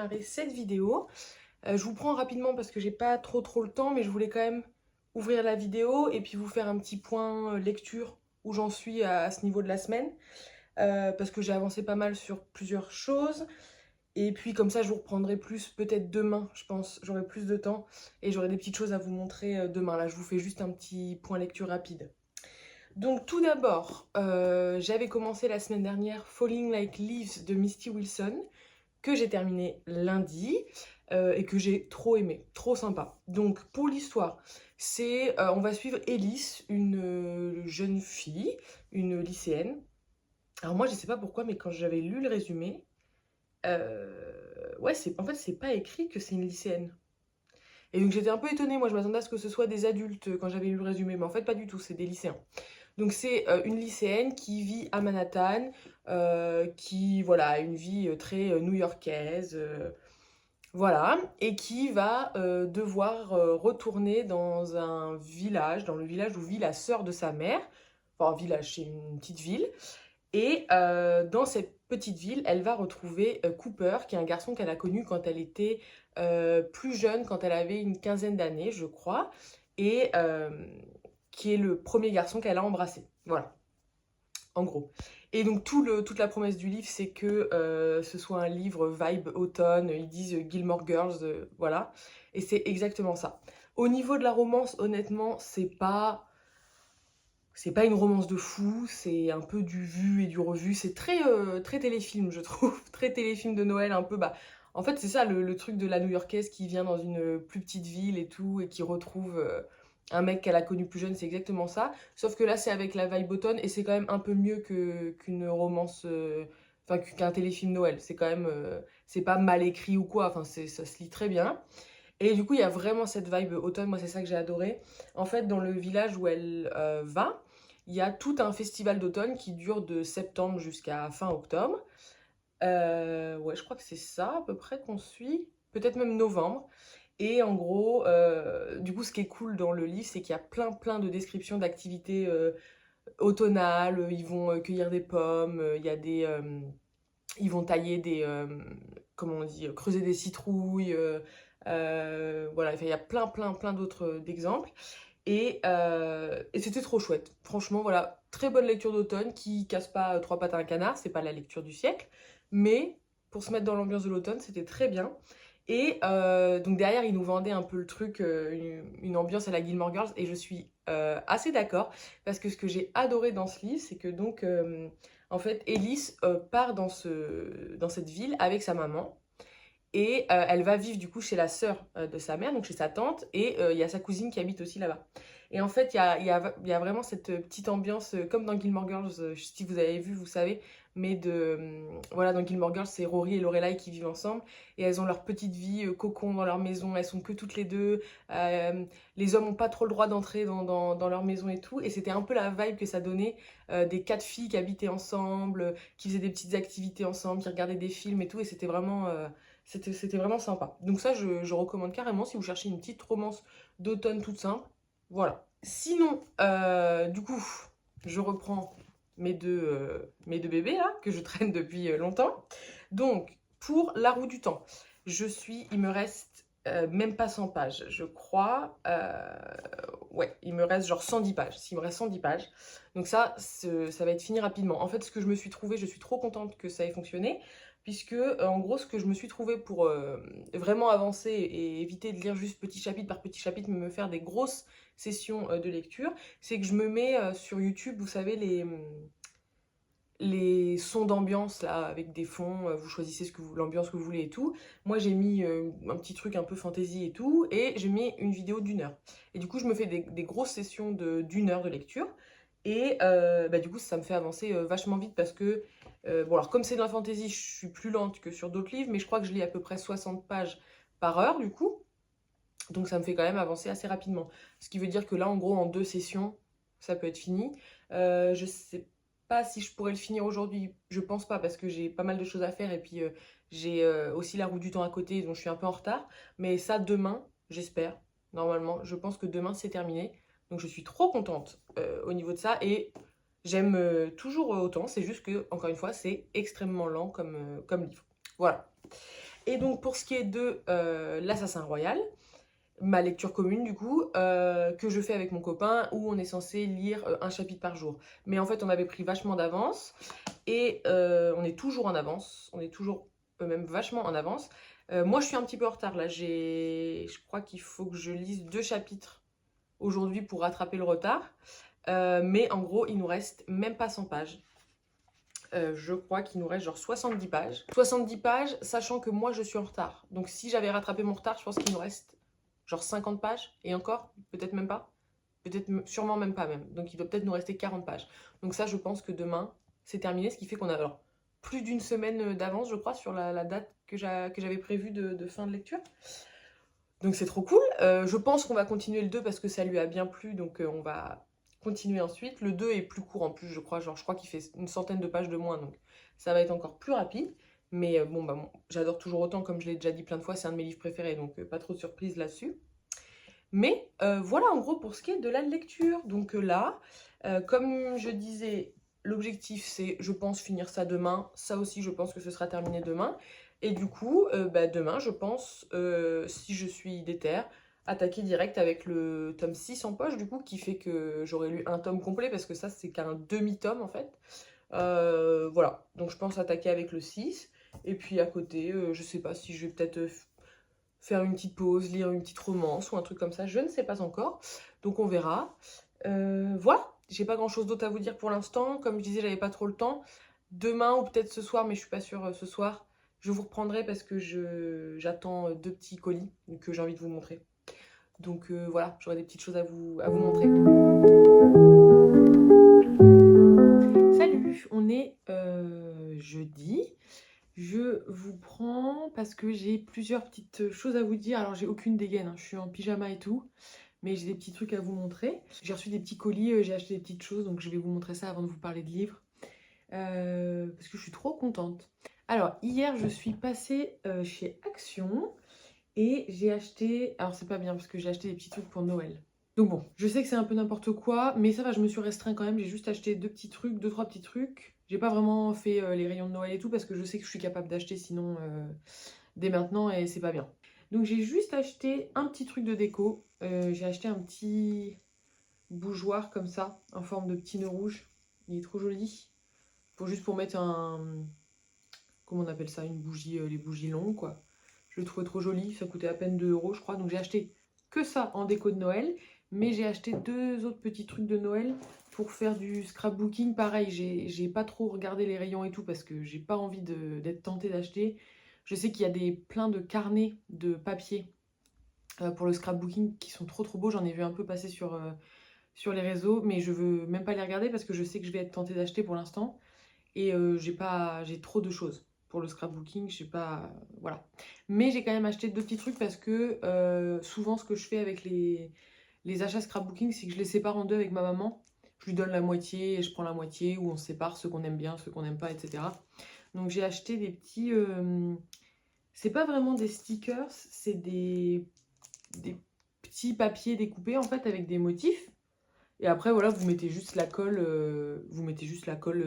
démarrer cette vidéo. Je vous prends rapidement parce que j'ai pas trop le temps, mais je voulais quand même ouvrir la vidéo et puis vous faire un petit point lecture où j'en suis à ce niveau de la semaine. Parce que j'ai avancé pas mal sur plusieurs choses. Et puis comme ça, je vous reprendrai plus peut-être demain, je pense. J'aurai plus de temps et j'aurai des petites choses à vous montrer demain. Là, je vous fais juste un petit point lecture rapide. Donc tout d'abord, j'avais commencé la semaine dernière Falling Like Leaves de Misty Wilson, que j'ai terminé lundi et que j'ai trop aimé, trop sympa. Donc pour l'histoire, on va suivre Elise, une jeune fille, une lycéenne. Alors moi je sais pas pourquoi, mais quand j'avais lu le résumé, ouais, en fait c'est pas écrit que c'est une lycéenne. Et donc j'étais un peu étonnée, moi je m'attendais à ce que ce soit des adultes quand j'avais lu le résumé, mais en fait pas du tout, c'est des lycéens. Donc c'est une lycéenne qui vit à Manhattan, qui voilà, a une vie très new-yorkaise, voilà, et qui va devoir retourner dans dans le village où vit la sœur de sa mère. Enfin, un village, c'est une petite ville. Et dans cette petite ville, elle va retrouver Cooper, qui est un garçon qu'elle a connu quand elle était plus jeune, quand elle avait une quinzaine d'années, je crois, et qui est le premier garçon qu'elle a embrassé. Voilà, en gros. Et donc toute la promesse du livre, c'est que ce soit un livre vibe automne, ils disent Gilmore Girls, voilà. Et c'est exactement ça. Au niveau de la romance, honnêtement, c'est pas une romance de fou, c'est un peu du vu et du revu. C'est très téléfilm, je trouve. Très téléfilm de Noël, un peu. Bah, en fait, c'est ça le truc de la New-Yorkaise qui vient dans une plus petite ville et tout, et qui retrouve un mec qu'elle a connu plus jeune, c'est exactement ça. Sauf que là, c'est avec la vibe automne, et c'est quand même un peu mieux qu'une romance. Enfin, qu'un téléfilm Noël. C'est quand même. C'est pas mal écrit ou quoi, enfin, ça se lit très bien. Et du coup, il y a vraiment cette vibe automne, moi c'est ça que j'ai adoré. En fait, dans le village où elle va, il y a tout un festival d'automne qui dure de septembre jusqu'à fin octobre. Ouais, je crois que c'est ça à peu près qu'on suit, peut-être même novembre. Et en gros, du coup, ce qui est cool dans le livre, c'est qu'il y a plein de descriptions d'activités automnales. Ils vont cueillir des pommes, ils vont tailler comment on dit, creuser des citrouilles. Voilà, enfin, il y a plein d'autres d'exemples. Et c'était trop chouette. Franchement, voilà, très bonne lecture d'automne qui casse pas trois pattes à un canard, c'est pas la lecture du siècle, mais pour se mettre dans l'ambiance de l'automne, c'était très bien. Et donc derrière, ils nous vendaient un peu le truc, une ambiance à la Gilmore Girls, et je suis assez d'accord, parce que ce que j'ai adoré dans ce livre, c'est que donc, en fait, Elise part dans cette ville avec sa maman, et elle va vivre du coup chez la sœur de sa mère, donc chez sa tante, et il y a sa cousine qui habite aussi là-bas. Et en fait, il y a vraiment cette petite ambiance, comme dans Gilmore Girls, si vous avez vu, vous savez, mais voilà, dans Gilmore Girls, c'est Rory et Lorelai qui vivent ensemble, et elles ont leur petite vie cocon dans leur maison, elles sont que toutes les deux, les hommes n'ont pas trop le droit d'entrer dans leur maison et tout, et c'était un peu la vibe que ça donnait, des quatre filles qui habitaient ensemble, qui faisaient des petites activités ensemble, qui regardaient des films et tout, et c'était vraiment sympa. Donc ça, je recommande carrément si vous cherchez une petite romance d'automne toute simple. Voilà. Sinon, du coup, je reprends mes deux bébés là, que je traîne depuis longtemps. Donc, pour La Roue du Temps, il me reste même pas 100 pages, je crois. Ouais, il me reste genre 110 pages. S'il me reste 110 pages. Donc ça va être fini rapidement. En fait, ce que je me suis trouvé, je suis trop contente que ça ait fonctionné, puisque en gros, ce que je me suis trouvé pour vraiment avancer et éviter de lire juste petit chapitre par petit chapitre, mais me faire des grosses sessions de lecture, c'est que je me mets sur YouTube, vous savez, les sons d'ambiance là avec des fonds, vous choisissez l'ambiance que vous voulez et tout. Moi j'ai mis un petit truc un peu fantasy et tout, et j'ai mis une vidéo d'1 heure. Et du coup je me fais des grosses sessions d'une heure de lecture, et bah, du coup ça me fait avancer vachement vite, parce que bon, alors comme c'est de la fantasy, je suis plus lente que sur d'autres livres, mais je crois que je lis à peu près 60 pages par heure du coup, donc ça me fait quand même avancer assez rapidement. Ce qui veut dire que là, en gros, en 2 sessions, ça peut être fini. Je sais pas si je pourrais le finir aujourd'hui. Je pense pas, parce que j'ai pas mal de choses à faire, et puis j'ai aussi la roue du temps à côté, donc je suis un peu en retard. Mais ça, demain, j'espère. Normalement, je pense que demain, c'est terminé. Donc je suis trop contente au niveau de ça. Et j'aime toujours autant. C'est juste que, encore une fois, c'est extrêmement lent comme livre. Voilà. Et donc pour ce qui est de l'Assassin Royal, ma lecture commune du coup, que je fais avec mon copain, où on est censé lire un chapitre par jour. Mais en fait on avait pris vachement d'avance, et on est toujours en avance, on est toujours même vachement en avance. Moi je suis un petit peu en retard là, je crois qu'il faut que je lise 2 chapitres aujourd'hui pour rattraper le retard. Mais en gros il nous reste même pas 100 pages. Je crois qu'il nous reste genre 70 pages. 70 pages, sachant que moi je suis en retard. Donc si j'avais rattrapé mon retard, je pense qu'il nous reste genre 50 pages. Et encore, peut-être même pas. Peut-être sûrement même pas même. Donc il doit peut-être nous rester 40 pages. Donc ça, je pense que demain, c'est terminé. Ce qui fait qu'on a alors plus d'une semaine d'avance, je crois, sur la date que j'avais prévue de fin de lecture. Donc c'est trop cool. Je pense qu'on va continuer le 2 parce que ça lui a bien plu. Donc on va continuer ensuite. Le 2 est plus court en plus, je crois. Genre, je crois qu'il fait une centaine de pages de moins. Donc ça va être encore plus rapide. Mais bon, j'adore toujours autant, comme je l'ai déjà dit plein de fois. C'est un de mes livres préférés. Donc pas trop de surprise là-dessus. Mais voilà en gros pour ce qui est de la lecture. Donc là, comme je disais, l'objectif c'est, je pense, finir ça demain. Ça aussi, je pense que ce sera terminé demain. Et du coup, demain, je pense, si je suis déter, attaquer direct avec le tome 6 en poche, du coup, qui fait que j'aurais lu un tome complet, parce que ça, c'est qu'un demi-tome, en fait. Voilà, donc je pense attaquer avec le 6. Et puis à côté, je sais pas si je vais peut-être faire une petite pause, lire une petite romance ou un truc comme ça, je ne sais pas encore. Donc on verra. Voilà, j'ai pas grand chose d'autre à vous dire pour l'instant. Comme je disais, j'avais pas trop le temps. Demain ou peut-être ce soir, mais je suis pas sûre ce soir, je vous reprendrai parce que j'attends 2 petits colis que j'ai envie de vous montrer. Donc voilà, j'aurai des petites choses à vous montrer. Salut, on est jeudi. Je vous prends parce que j'ai plusieurs petites choses à vous dire. Alors j'ai aucune dégaine, hein. Je suis en pyjama et tout, mais j'ai des petits trucs à vous montrer. J'ai reçu des petits colis, j'ai acheté des petites choses, donc je vais vous montrer ça avant de vous parler de livres. Parce que je suis trop contente. Alors hier je suis passée chez Action et j'ai acheté... Alors c'est pas bien parce que j'ai acheté des petits trucs pour Noël. Donc bon, je sais que c'est un peu n'importe quoi, mais ça va, je me suis restreint quand même. J'ai juste acheté 2 petits trucs, 2-3 petits trucs. J'ai pas vraiment fait les rayons de Noël et tout parce que je sais que je suis capable d'acheter sinon dès maintenant et c'est pas bien. Donc j'ai juste acheté un petit truc de déco. J'ai acheté un petit bougeoir comme ça, en forme de petit nœud rouge. Il est trop joli. Juste pour mettre un... Comment on appelle ça? Une bougie, les bougies longues quoi. Je le trouvais trop joli, ça coûtait à peine 2 € je crois. Donc j'ai acheté que ça en déco de Noël. Mais j'ai acheté 2 autres petits trucs de Noël pour faire du scrapbooking. Pareil, j'ai pas trop regardé les rayons et tout parce que j'ai pas envie d'être tentée d'acheter. Je sais qu'il y a plein de carnets de papier pour le scrapbooking qui sont trop beaux. J'en ai vu un peu passer sur les réseaux, mais je veux même pas les regarder parce que je sais que je vais être tentée d'acheter pour l'instant. Et j'ai trop de choses pour le scrapbooking, je sais pas, voilà. Mais j'ai quand même acheté 2 petits trucs parce que souvent ce que je fais avec les achats scrapbooking, c'est que je les sépare en 2 avec ma maman. Je lui donne la moitié et je prends la moitié, ou on sépare ceux qu'on aime bien, ceux qu'on n'aime pas, etc. Donc j'ai acheté des petits... c'est pas vraiment des stickers, c'est des petits papiers découpés en fait avec des motifs. Et après voilà, vous mettez juste la colle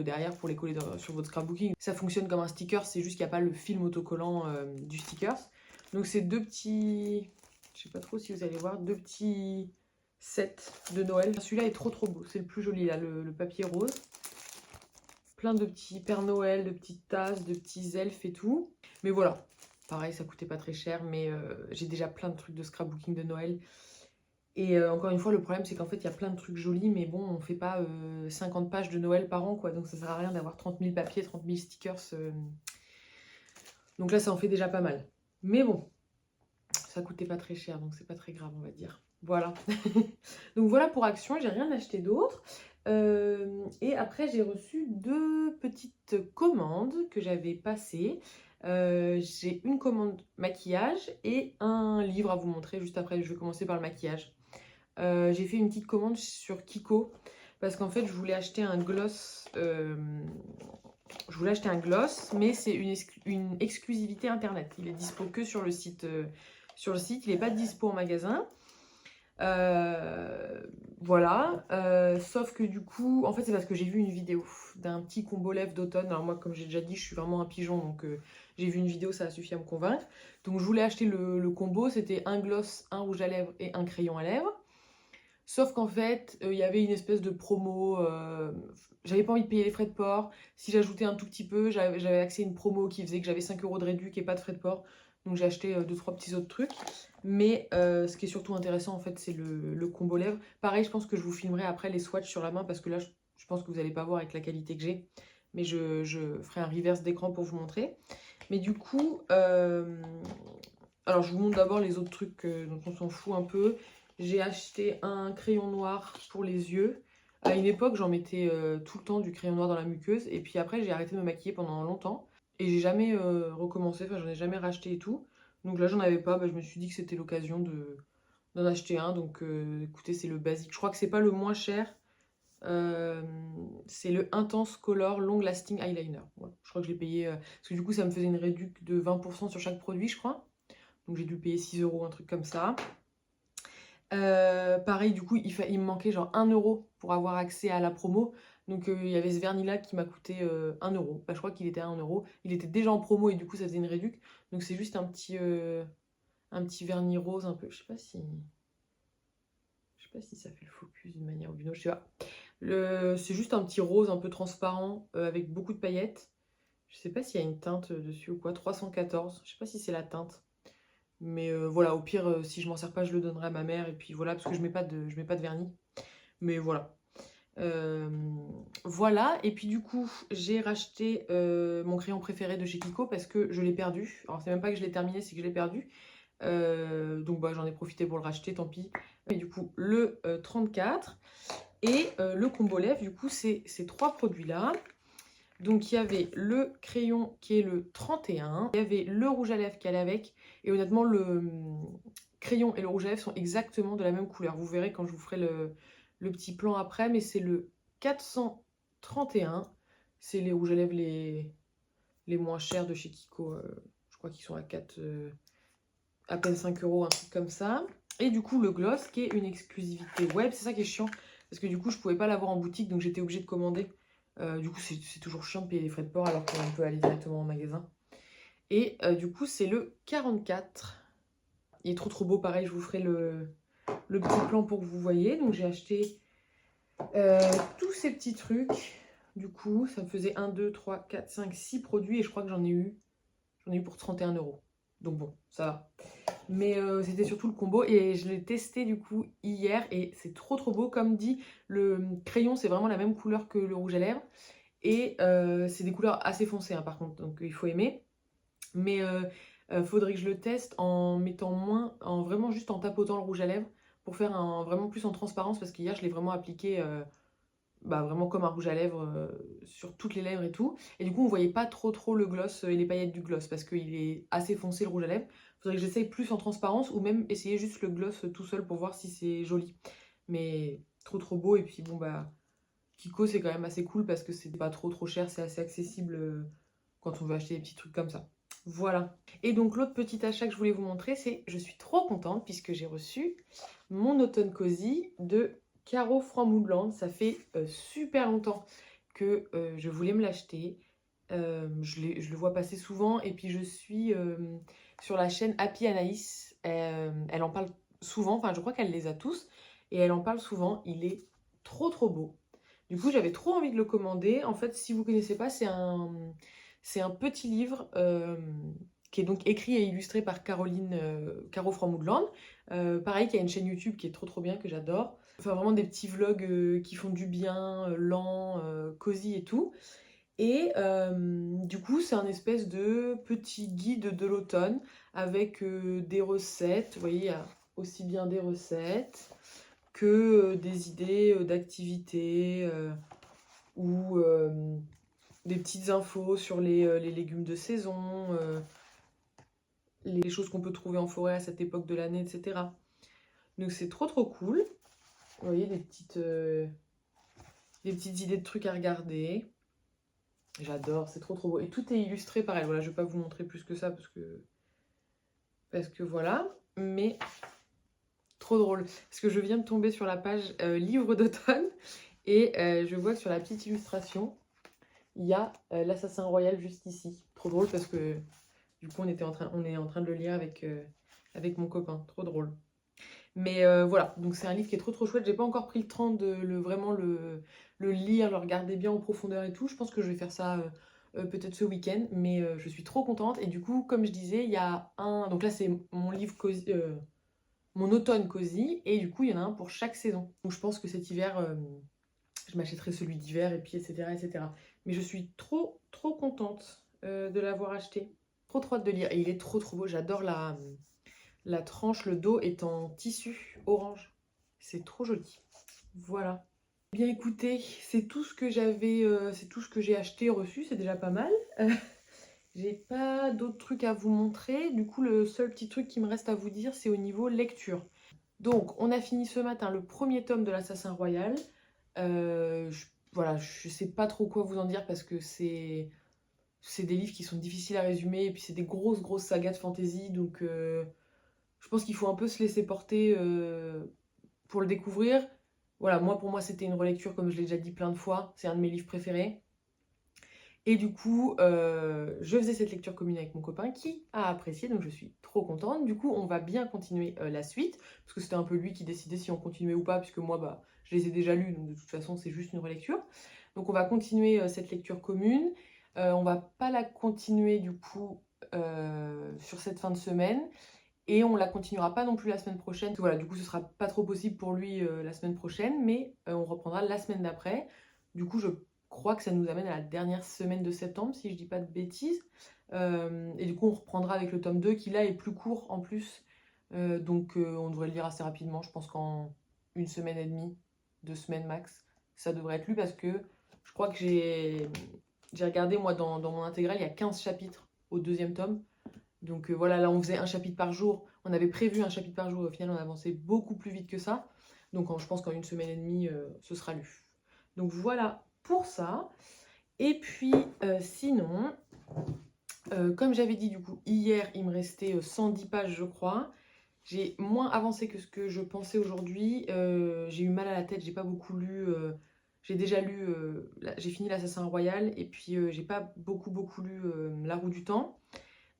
derrière pour les coller sur votre scrapbooking. Ça fonctionne comme un sticker, c'est juste qu'il n'y a pas le film autocollant du sticker. Donc c'est 2 petits... Je sais pas trop si vous allez voir, 2 petits sets de Noël. Celui-là est trop beau, c'est le plus joli là, le papier rose. Plein de petits Père Noël, de petites tasses, de petits elfes et tout. Mais voilà, pareil, ça coûtait pas très cher, mais j'ai déjà plein de trucs de scrapbooking de Noël. Et encore une fois, le problème, c'est qu'en fait, il y a plein de trucs jolis, mais bon, on fait pas 50 pages de Noël par an, quoi. Donc ça sert à rien d'avoir 30 000 papiers, 30 000 stickers. Donc là, ça en fait déjà pas mal. Mais bon, ça coûtait pas très cher, donc c'est pas très grave, on va dire. Voilà. Donc voilà pour Action, j'ai rien acheté d'autre. Et après, j'ai reçu 2 petites commandes que j'avais passées. J'ai une commande maquillage et un livre à vous montrer juste après. Je vais commencer par le maquillage. J'ai fait une petite commande sur Kiko parce qu'en fait, je voulais acheter un gloss. Mais c'est une exclusivité internet. Il est dispo que sur le site. Il n'est pas dispo en magasin. Voilà, sauf que du coup, en fait c'est parce que j'ai vu une vidéo d'un petit combo lèvres d'automne. Alors moi, comme j'ai déjà dit, je suis vraiment un pigeon, donc j'ai vu une vidéo, ça a suffi à me convaincre. Donc je voulais acheter le combo, c'était un gloss, un rouge à lèvres et un crayon à lèvres. Sauf qu'en fait, il y avait une espèce de promo, j'avais pas envie de payer les frais de port. Si j'ajoutais un tout petit peu, j'avais accès à une promo qui faisait que j'avais 5 € de réduc et pas de frais de port. Donc j'ai acheté 2-3 petits autres trucs. Mais ce qui est surtout intéressant, en fait, c'est le combo lèvres. Pareil, je pense que je vous filmerai après les swatchs sur la main parce que là, je pense que vous n'allez pas voir avec la qualité que j'ai. Mais je ferai un reverse d'écran pour vous montrer. Mais du coup, alors je vous montre d'abord les autres trucs dont on s'en fout un peu. J'ai acheté un crayon noir pour les yeux. À une époque, j'en mettais tout le temps du crayon noir dans la muqueuse. Et puis après, j'ai arrêté de me maquiller pendant longtemps. Et j'ai jamais recommencé, enfin j'en ai jamais racheté et tout. Donc là, j'en avais pas, bah, je me suis dit que c'était l'occasion d'en acheter un. Donc écoutez, c'est le basique. Je crois que c'est pas le moins cher. C'est le Intense Color Long Lasting Eyeliner. Voilà. Je crois que je l'ai payé, parce que du coup, ça me faisait une réduction de 20% sur chaque produit, je crois. Donc j'ai dû payer 6 €, un truc comme ça. Pareil, du coup, il me manquait genre 1 € pour avoir accès à la promo. Donc il y avait ce vernis-là qui m'a coûté 1 €. Bah, je crois qu'il était à 1 €. Il était déjà en promo et du coup, ça faisait une réduc. Donc c'est juste un petit vernis rose un peu. Je sais pas si ça fait le focus d'une manière ou d'une autre, je sais pas. C'est juste un petit rose un peu transparent avec beaucoup de paillettes. Je sais pas s'il y a une teinte dessus ou quoi. 314. Je sais pas si c'est la teinte. Mais voilà, au pire, si je m'en sers pas, je le donnerai à ma mère. Et puis voilà, parce que je mets pas de vernis. Mais voilà. Voilà. Et puis du coup, j'ai racheté mon crayon préféré de chez Kiko parce que je l'ai perdu. Alors c'est même pas que je l'ai terminé, c'est que je l'ai perdu. Donc bah, j'en ai profité pour le racheter, tant pis. Et du coup, le 34 et le combo lèvres, du coup, c'est ces trois produits-là. Donc il y avait le crayon qui est le 31, il y avait le rouge à lèvres qui allait avec, et honnêtement le crayon et le rouge à lèvres sont exactement de la même couleur. Vous verrez quand je vous ferai le petit plan après, mais c'est le 431, c'est les rouges à lèvres les moins chers de chez Kiko, je crois qu'ils sont à à peine 5 €, un truc comme ça. Et du coup le gloss qui est une exclusivité web, c'est ça qui est chiant, parce que du coup je pouvais pas l'avoir en boutique, donc j'étais obligée de commander. Du coup, c'est toujours chiant de payer les frais de port alors qu'on peut aller directement au magasin. Et du coup, c'est le 44. Il est trop beau. Pareil, je vous ferai le petit plan pour que vous voyez. Donc, j'ai acheté tous ces petits trucs. Du coup, ça me faisait 1, 2, 3, 4, 5, 6 produits. Et je crois que j'en ai eu pour 31 €. Donc bon, ça va. Mais c'était surtout le combo et je l'ai testé du coup hier et c'est trop beau. Comme dit, le crayon c'est vraiment la même couleur que le rouge à lèvres et c'est des couleurs assez foncées hein, par contre, donc il faut aimer. Mais faudrait que je le teste en mettant moins, en vraiment juste en tapotant le rouge à lèvres pour faire vraiment plus en transparence parce qu'hier je l'ai vraiment appliqué bah, vraiment comme un rouge à lèvres sur toutes les lèvres et tout. Et du coup, on voyait pas trop le gloss et les paillettes du gloss parce qu'il est assez foncé le rouge à lèvres. Faudrait que j'essaye plus en transparence ou même essayer juste le gloss tout seul pour voir si c'est joli. Mais trop beau. Et puis bon, bah, Kiko, c'est quand même assez cool parce que c'est pas trop cher, c'est assez accessible quand on veut acheter des petits trucs comme ça. Voilà. Et donc, l'autre petit achat que je voulais vous montrer, c'est je suis trop contente puisque j'ai reçu mon automne cosy de Caro Framboudland. Ça fait super longtemps que je voulais me l'acheter. Je le vois passer souvent et puis je suis sur la chaîne Happy Anaïs. Elle en parle souvent, enfin je crois qu'elle les a tous et elle en parle souvent. Il est trop beau. Du coup j'avais trop envie de le commander. En fait si vous connaissez pas c'est un petit livre qui est donc écrit et illustré par Caro Framboudland. Pareil, qui a une chaîne YouTube qui est trop bien, que j'adore. Enfin, vraiment des petits vlogs qui font du bien, lents, cosy et tout. Et du coup, c'est un espèce de petit guide de l'automne avec des recettes. Vous voyez, il y a aussi bien des recettes que des idées d'activités ou des petites infos sur les légumes de saison, les choses qu'on peut trouver en forêt à cette époque de l'année, etc. Donc c'est trop cool. Vous voyez, des petites idées de trucs à regarder. J'adore, c'est trop beau. Et tout est illustré par elle. Voilà, je vais pas vous montrer plus que ça parce que voilà. Mais trop drôle. Parce que je viens de tomber sur la page livre d'automne et je vois que sur la petite illustration, il y a l'assassin royal juste ici. Trop drôle parce que Du coup, on est en train de le lire avec mon copain. Trop drôle. Mais voilà, donc c'est un livre qui est trop chouette. J'ai pas encore pris le temps de vraiment le lire, le regarder bien en profondeur et tout. Je pense que je vais faire ça peut-être ce week-end, mais je suis trop contente. Et du coup, comme je disais, il y a un... Donc là, c'est mon livre cosy, mon automne cosy, et du coup, il y en a un pour chaque saison. Donc je pense que cet hiver, je m'achèterai celui d'hiver, et puis etc., etc. Mais je suis trop contente de l'avoir acheté. Trop hâte de lire. Et il est trop beau. J'adore la tranche, le dos est en tissu orange. C'est trop joli. Voilà. Bien écoutez, c'est tout ce que j'avais, c'est tout ce que j'ai acheté, reçu, c'est déjà pas mal. J'ai pas d'autres trucs à vous montrer. Du coup, le seul petit truc qui me reste à vous dire, c'est au niveau lecture. Donc, on a fini ce matin le premier tome de l'Assassin Royal. Voilà, je sais pas trop quoi vous en dire parce que c'est des livres qui sont difficiles à résumer et puis c'est des grosses sagas de fantasy. Donc, je pense qu'il faut un peu se laisser porter pour le découvrir. Voilà, pour moi, c'était une relecture, comme je l'ai déjà dit plein de fois. C'est un de mes livres préférés. Et du coup, je faisais cette lecture commune avec mon copain qui a apprécié, donc je suis trop contente. Du coup, on va bien continuer la suite, parce que c'était un peu lui qui décidait si on continuait ou pas, puisque moi, je les ai déjà lus, donc de toute façon, c'est juste une relecture. Donc on va continuer cette lecture commune. On va pas la continuer, du coup, sur cette fin de semaine. Et on la continuera pas non plus la semaine prochaine. Voilà, du coup, ce sera pas trop possible pour lui la semaine prochaine, mais on reprendra la semaine d'après. Du coup, je crois que ça nous amène à la dernière semaine de septembre, si je dis pas de bêtises. Et du coup, on reprendra avec le tome 2, qui là est plus court en plus. Donc, on devrait le lire assez rapidement. Je pense qu'en 1 semaine et demie, 2 semaines max, ça devrait être lu parce que je crois que j'ai regardé, moi, dans mon intégrale, il y a 15 chapitres au deuxième tome. Donc voilà, là on faisait un chapitre par jour. On avait prévu un chapitre par jour et au final on avançait beaucoup plus vite que ça. Donc je pense qu'en 1 semaine et demie, ce sera lu. Donc voilà pour ça. Et puis sinon, comme j'avais dit du coup hier, il me restait 110 pages je crois. J'ai moins avancé que ce que je pensais aujourd'hui. J'ai eu mal à la tête, j'ai pas beaucoup lu. J'ai déjà lu, j'ai fini l'Assassin Royal et puis j'ai pas beaucoup lu La Roue du Temps.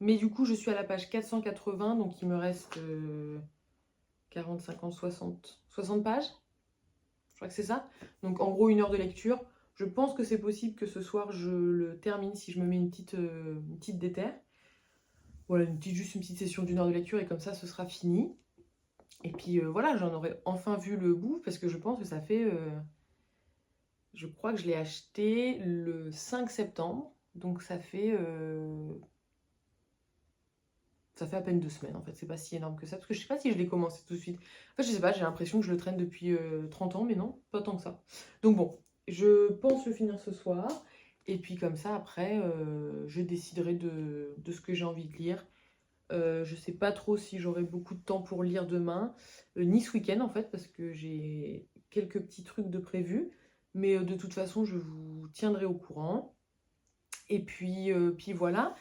Mais du coup, je suis à la page 480, donc il me reste 40, 50, 60 pages. Je crois que c'est ça. Donc en gros, 1 heure de lecture. Je pense que c'est possible que ce soir, je le termine si je me mets une petite déterre. Voilà, juste une petite session d'1 heure de lecture et comme ça, ce sera fini. Et puis voilà, j'en aurai enfin vu le bout parce que je pense que ça fait... je crois que je l'ai acheté le 5 septembre. Donc ça fait à peine 2 semaines en fait, c'est pas si énorme que ça, parce que je sais pas si je l'ai commencé tout de suite. En fait, je sais pas, j'ai l'impression que je le traîne depuis 30 ans, mais non, pas tant que ça. Donc bon, je pense le finir ce soir, et puis comme ça, après, je déciderai de ce que j'ai envie de lire. Je sais pas trop si j'aurai beaucoup de temps pour lire demain, ni ce week-end en fait, parce que j'ai quelques petits trucs de prévus, mais de toute façon, je vous tiendrai au courant. Et puis voilà.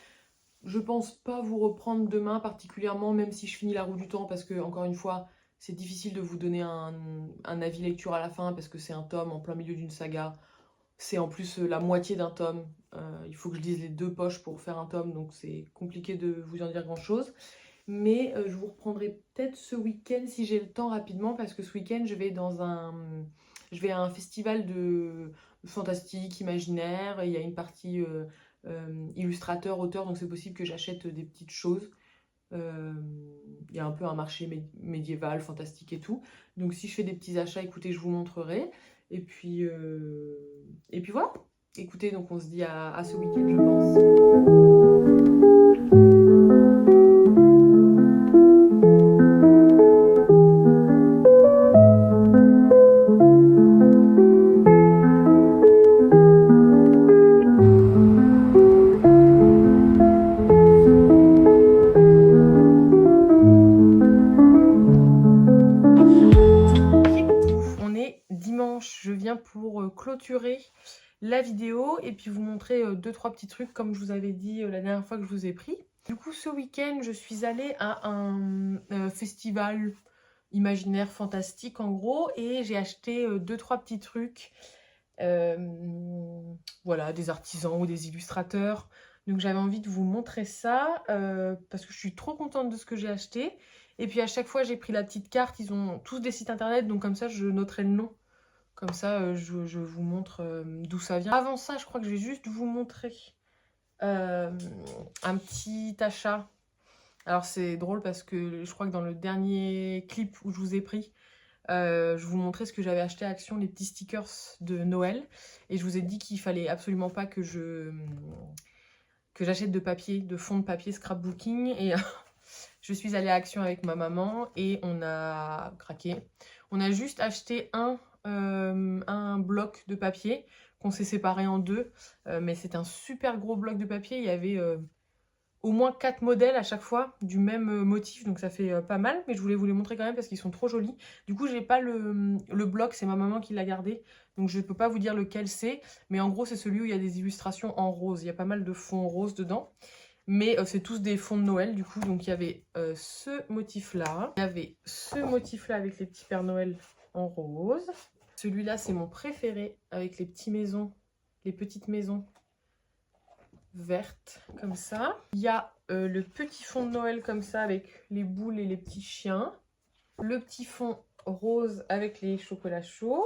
Je pense pas vous reprendre demain particulièrement, même si je finis La Roue du Temps, parce que, encore une fois, c'est difficile de vous donner un avis lecture à la fin, parce que c'est un tome en plein milieu d'une saga. C'est en plus la moitié d'un tome. Il faut que je lise les 2 poches pour faire un tome, donc c'est compliqué de vous en dire grand-chose. Mais je vous reprendrai peut-être ce week-end si j'ai le temps rapidement, parce que ce week-end, je vais à un festival de fantastique, imaginaire. Il y a une partie illustrateur, auteur, donc c'est possible que j'achète des petites choses. Il y a un peu un marché médiéval, fantastique et tout. Donc si je fais des petits achats, écoutez, je vous montrerai. Et puis voilà. Écoutez, donc on se dit à ce week-end, je pense. On est dimanche, je viens pour clôturer la vidéo et puis vous montrer 2-3 petits trucs comme je vous avais dit la dernière fois que je vous ai pris. Du coup, ce week-end, je suis allée à un festival imaginaire fantastique en gros, et j'ai acheté 2-3 petits trucs. Voilà, des artisans ou des illustrateurs. Donc j'avais envie de vous montrer ça parce que je suis trop contente de ce que j'ai acheté. Et puis à chaque fois, j'ai pris la petite carte. Ils ont tous des sites internet, donc comme ça, je noterai le nom. Comme ça, je vous montre d'où ça vient. Avant ça, je crois que je vais juste vous montrer un petit achat. Alors c'est drôle parce que je crois que dans le dernier clip où je vous ai pris, je vous montrais ce que j'avais acheté à Action, les petits stickers de Noël. Et je vous ai dit qu'il fallait absolument pas que j'achète de papier, de fond de papier scrapbooking. Et je suis allée à Action avec ma maman et on a craqué. On a juste acheté un bloc de papier qu'on s'est séparé en deux. Mais c'est un super gros bloc de papier. Il y avait au moins 4 modèles à chaque fois du même motif, donc ça fait pas mal, mais je voulais vous les montrer quand même parce qu'ils sont trop jolis. Du coup, j'ai pas le bloc, c'est ma maman qui l'a gardé, donc je peux pas vous dire lequel c'est, mais en gros, c'est celui où il y a des illustrations en rose. Il y a pas mal de fonds roses dedans, mais c'est tous des fonds de Noël, du coup. Donc il y avait ce motif-là, il y avait ce motif-là avec les petits Pères Noël en rose. Celui-là, c'est mon préféré, avec les petites maisons verte comme ça. Il y a le petit fond de Noël comme ça avec les boules et les petits chiens. Le petit fond rose avec les chocolats chauds.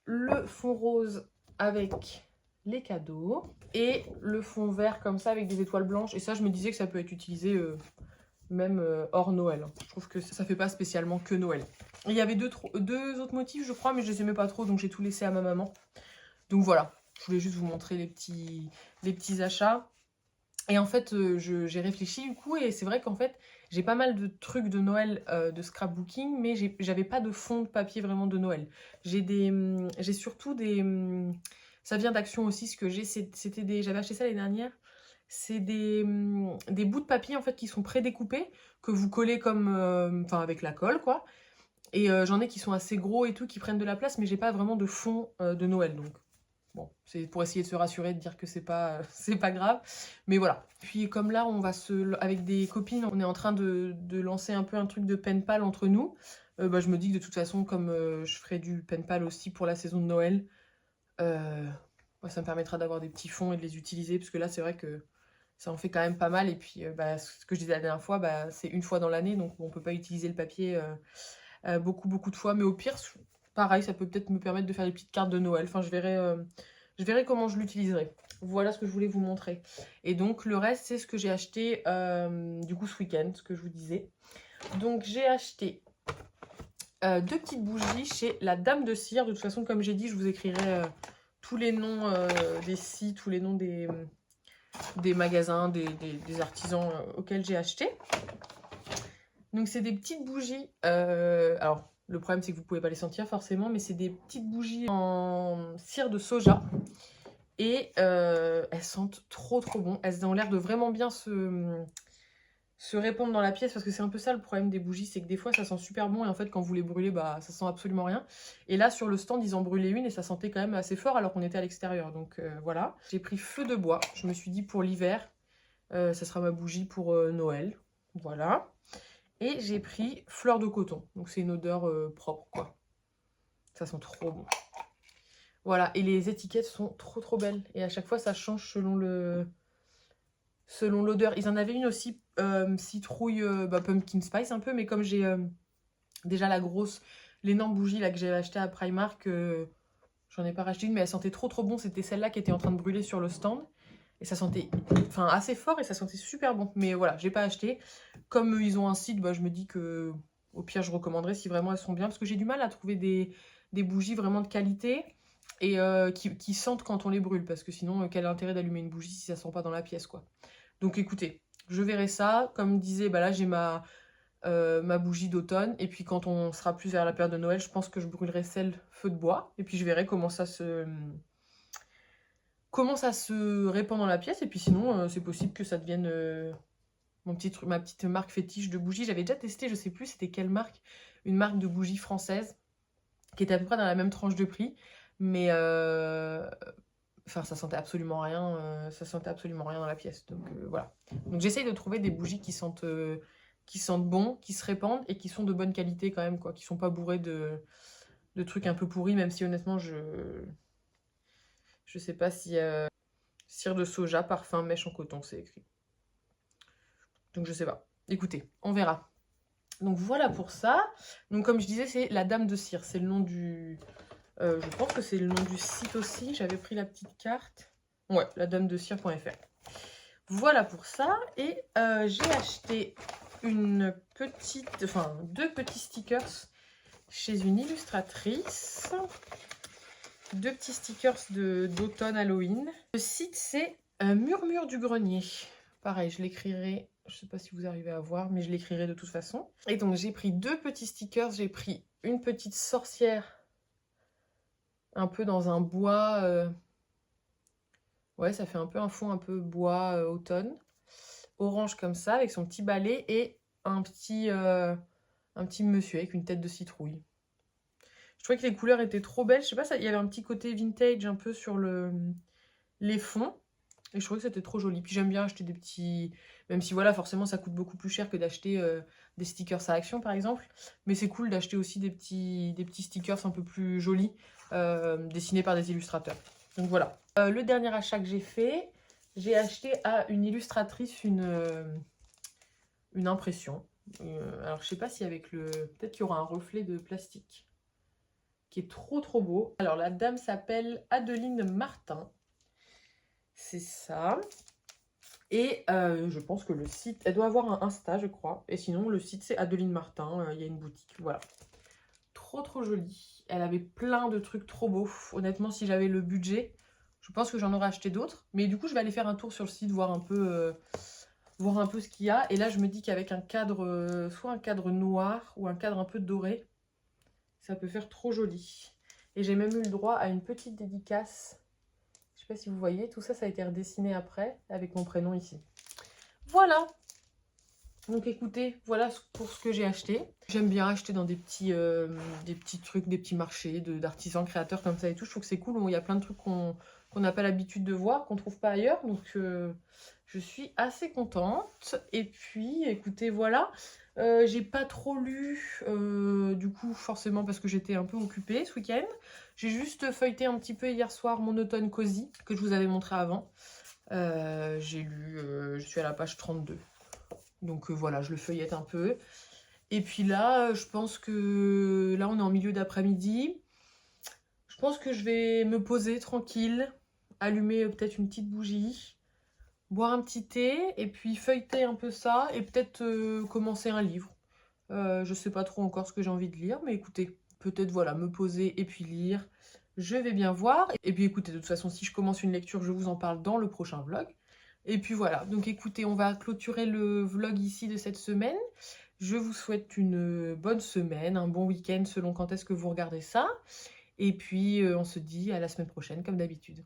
Le fond rose avec les cadeaux. Et le fond vert comme ça avec des étoiles blanches. Et ça, je me disais que ça peut être utilisé même hors Noël. Je trouve que ça fait pas spécialement que Noël. Et il y avait deux autres motifs, je crois, mais je les aimais pas trop, donc j'ai tout laissé à ma maman. Donc voilà. Je voulais juste vous montrer les petits achats. Et en fait, j'ai réfléchi du coup, et c'est vrai qu'en fait, j'ai pas mal de trucs de Noël de scrapbooking, mais j'avais pas de fond de papier vraiment de Noël. J'ai surtout des... ça vient d'Action aussi, ce que j'ai, j'avais acheté ça l'année dernière. C'est des bouts de papier en fait qui sont prédécoupés, que vous collez comme... enfin, avec la colle, quoi. Et j'en ai qui sont assez gros et tout, qui prennent de la place, mais j'ai pas vraiment de fond de Noël, donc... Bon, c'est pour essayer de se rassurer, de dire que c'est pas, c'est pas grave. Mais voilà. Puis comme là, avec des copines, on est en train de lancer un peu un truc de pen pal entre nous. Je me dis que de toute façon, comme je ferai du pen pal aussi pour la saison de Noël, ça me permettra d'avoir des petits fonds et de les utiliser. Parce que là, c'est vrai que ça en fait quand même pas mal. Et puis, ce que je disais la dernière fois, c'est une fois dans l'année. Donc, on peut pas utiliser le papier beaucoup de fois. Mais au pire, pareil, ça peut peut-être me permettre de faire des petites cartes de Noël. Enfin, je verrai comment je l'utiliserai. Voilà ce que je voulais vous montrer. Et donc, le reste, c'est ce que j'ai acheté du coup ce week-end, ce que je vous disais. Donc, j'ai acheté 2 petites bougies chez la Dame de Cire. De toute façon, comme j'ai dit, je vous écrirai tous les noms des sites, tous les noms des magasins, des artisans auxquels j'ai acheté. Donc, c'est des petites bougies. Alors, le problème, c'est que vous pouvez pas les sentir forcément, mais c'est des petites bougies en cire de soja. Et elles sentent trop bon. Elles ont l'air de vraiment bien se répandre dans la pièce, parce que c'est un peu ça le problème des bougies, c'est que des fois ça sent super bon et en fait quand vous les brûlez, ça sent absolument rien. Et là sur le stand ils en brûlaient une et ça sentait quand même assez fort alors qu'on était à l'extérieur. Donc voilà. J'ai pris feu de bois. Je me suis dit pour l'hiver, ça sera ma bougie pour Noël. Voilà. Et j'ai pris fleur de coton. Donc c'est une odeur propre quoi. Ça sent trop bon. Voilà, et les étiquettes sont trop belles. Et à chaque fois, ça change selon l'odeur. Ils en avaient une aussi, citrouille, pumpkin spice un peu, mais comme j'ai déjà l'énorme bougie là que j'ai achetée à Primark, j'en ai pas racheté une, mais elle sentait trop bon. C'était celle-là qui était en train de brûler sur le stand. Et ça sentait assez fort et ça sentait super bon. Mais voilà, j'ai pas acheté. Comme ils ont un site, je me dis que au pire, je recommanderais si vraiment elles sont bien. Parce que j'ai du mal à trouver des bougies vraiment de qualité et qui sentent quand on les brûle. Parce que sinon, quel intérêt d'allumer une bougie si ça sent pas dans la pièce, quoi. Donc écoutez, je verrai ça. Comme disait, là j'ai ma bougie d'automne. Et puis quand on sera plus vers la période de Noël, je pense que je brûlerai celle feu de bois. Et puis je verrai comment ça se répand dans la pièce. Et puis sinon, c'est possible que ça devienne ma petite marque fétiche de bougies. J'avais déjà testé, je sais plus c'était quelle marque, une marque de bougies française qui était à peu près dans la même tranche de prix. Mais ça sentait absolument rien. Dans la pièce. Donc voilà. Donc j'essaye de trouver des bougies qui sentent bon, qui se répandent et qui sont de bonne qualité quand même, quoi. Qui sont pas bourrées de trucs un peu pourris, même si honnêtement je sais pas si Cire de soja, parfum, mèche en coton, c'est écrit. Donc je sais pas. Écoutez, on verra. Donc voilà pour ça. Donc comme je disais, c'est la Dame de Cire. C'est le nom du... je pense que c'est le nom du site aussi. J'avais pris la petite carte. Ouais, ladamedecire.fr. Voilà pour ça. Et j'ai acheté deux petits stickers chez une illustratrice. 2 petits stickers d'automne Halloween. Le site, c'est Murmure du Grenier. Pareil, je l'écrirai, je ne sais pas si vous arrivez à voir, mais je l'écrirai de toute façon. Et donc, j'ai pris 2 petits stickers. J'ai pris une petite sorcière, un peu dans un bois. Ouais, ça fait un peu un fond un peu bois automne. Orange comme ça, avec son petit balai. Et un petit monsieur avec une tête de citrouille. Je trouvais que les couleurs étaient trop belles. Je sais pas, il y avait un petit côté vintage un peu sur les fonds. Et je trouvais que c'était trop joli. Puis j'aime bien acheter des petits... Même si voilà, forcément, ça coûte beaucoup plus cher que d'acheter des stickers à Action, par exemple. Mais c'est cool d'acheter aussi des petits stickers un peu plus jolis, dessinés par des illustrateurs. Donc voilà. Le dernier achat que j'ai fait, j'ai acheté à une illustratrice une impression. Alors je sais pas si avec le... Peut-être qu'il y aura un reflet de plastique qui est trop beau. Alors la dame s'appelle Adeline Martin. C'est ça. Et je pense que le site, elle doit avoir un Insta, je crois. Et sinon, le site, c'est Adeline Martin. Il y a une boutique, voilà. Trop jolie. Elle avait plein de trucs trop beaux. Honnêtement, si j'avais le budget, je pense que j'en aurais acheté d'autres. Mais du coup, je vais aller faire un tour sur le site, voir un peu ce qu'il y a. Et là, je me dis qu'avec un cadre, soit un cadre noir ou un cadre un peu doré, ça peut faire trop joli. Et j'ai même eu le droit à une petite dédicace. Je sais pas si vous voyez, tout ça, ça a été redessiné après, avec mon prénom ici. Voilà. Donc écoutez, voilà pour ce que j'ai acheté. J'aime bien acheter dans des petits trucs, des petits marchés d'artisans créateurs comme ça et tout. Je trouve que c'est cool. Il y a plein de trucs qu'on n'a pas l'habitude de voir, qu'on trouve pas ailleurs. Donc je suis assez contente. Et puis, écoutez, voilà. J'ai pas trop lu, du coup, forcément parce que j'étais un peu occupée ce week-end. J'ai juste feuilleté un petit peu hier soir mon automne cosy, que je vous avais montré avant. J'ai lu, je suis à la page 32. Donc voilà, je le feuillette un peu. Et puis là, je pense que... Là, on est en milieu d'après-midi. Je pense que je vais me poser tranquille, allumer peut-être une petite bougie, boire un petit thé, et puis feuilleter un peu ça, et peut-être commencer un livre. Je sais pas trop encore ce que j'ai envie de lire, mais écoutez, peut-être voilà, me poser et puis lire. Je vais bien voir. Et puis écoutez, de toute façon, si je commence une lecture, je vous en parle dans le prochain vlog. Et puis voilà, donc écoutez, on va clôturer le vlog ici de cette semaine. Je vous souhaite une bonne semaine, un bon week-end selon quand est-ce que vous regardez ça. Et puis on se dit à la semaine prochaine comme d'habitude.